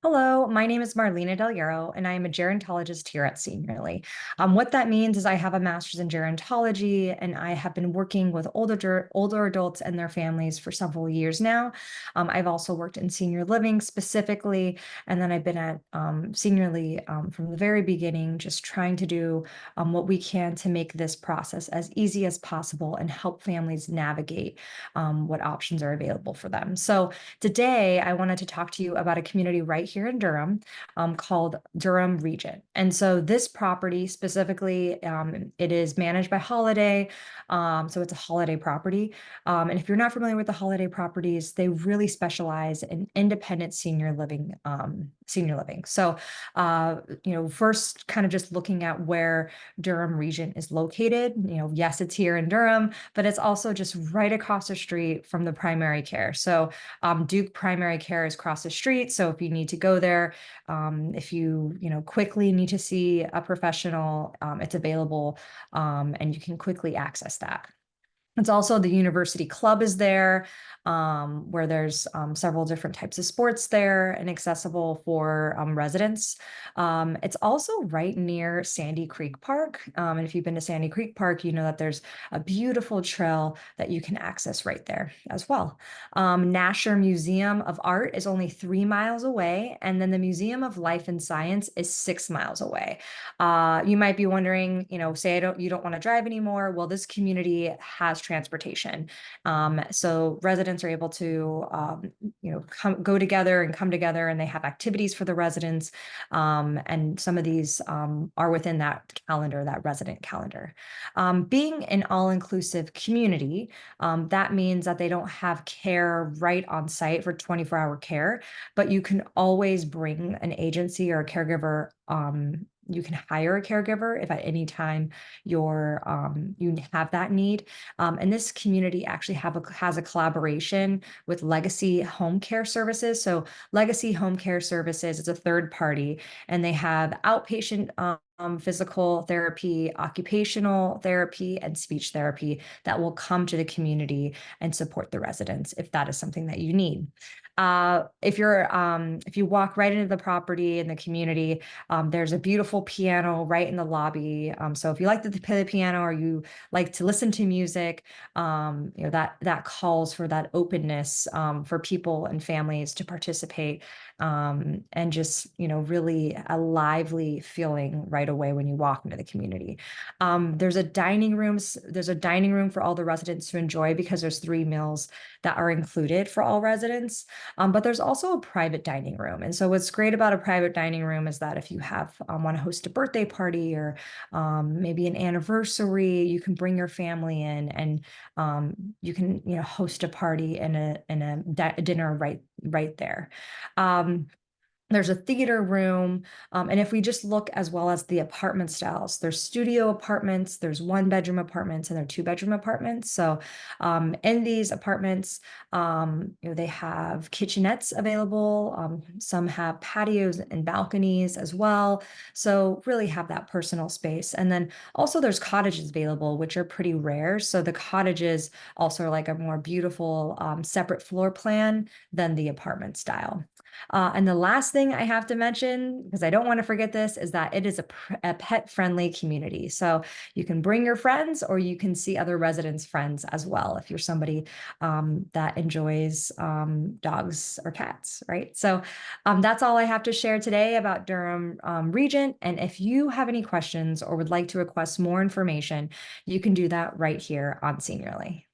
Hello, my name is Marlena Del Hierro, and I am a gerontologist here at Senior Living. What that means is I have a master's in gerontology, and I have been working with older adults and their families for several years now. I've also worked in senior living specifically, and then I've been at Senior Living from the very beginning, just trying to do what we can to make this process as easy as possible and help families navigate what options are available for them. So today, I wanted to talk to you about a community right here in Durham called Durham Regent. And so this property specifically, it is managed by Holiday. So it's a Holiday property. And if you're not familiar with the Holiday properties, they really specialize in independent senior living. So, first kind of just looking at where Durham Regent is located. Yes, it's here in Durham, but it's also just right across the street from the primary care. So Duke Primary Care is across the street. So if you need to go there, if you quickly need to see a professional, it's available, and you can quickly access that. It's also the university club is there, where there's several different types of sports there and accessible for residents. It's also right near Sandy Creek Park. And if you've been to Sandy Creek Park, you know that there's a beautiful trail that you can access right there as well. Nasher Museum of Art is only 3 miles away, and then the Museum of Life and Science is 6 miles away. You might be wondering, say you don't want to drive anymore. Well, this community has transportation. So residents are able to, go together and come together, and they have activities for the residents. And some of these are within that calendar, that resident calendar. Being an all-inclusive community, that means that they don't have care right on site for 24-hour care, but you can always bring an agency or a caregiver. You can hire a caregiver if at any time you have that need. And this community actually has a collaboration with Legacy Home Care Services. So Legacy Home Care Services is a third party, and they have outpatient physical therapy, occupational therapy, and speech therapy that will come to the community and support the residents if that is something that you need. If you walk right into the property in the community, there's a beautiful piano right in the lobby. So if you like to play the piano or you like to listen to music, that calls for that openness for people and families to participate, and just really a lively feeling right away when you walk into the community. There's a dining room. There's a dining room for all the residents to enjoy because there's 3 meals that are included for all residents. But there's also a private dining room. And so what's great about a private dining room is that if you want to host a birthday party or maybe an anniversary, you can bring your family in, and you can host a party and a dinner right there. There's a theater room. And if we just look as well as the apartment styles, there's studio apartments, there's 1-bedroom apartments, and there are 2-bedroom apartments. So in these apartments, they have kitchenettes available. Some have patios and balconies as well. So really have that personal space. And then also there's cottages available, which are pretty rare. So the cottages also are like a more beautiful separate floor plan than the apartment style. And the last thing I have to mention, because I don't want to forget this, is that it is a pet-friendly community. So you can bring your friends, or you can see other residents' friends as well if you're somebody that enjoys dogs or cats, right? So that's all I have to share today about Durham Regent. And if you have any questions or would like to request more information, you can do that right here on Seniorly.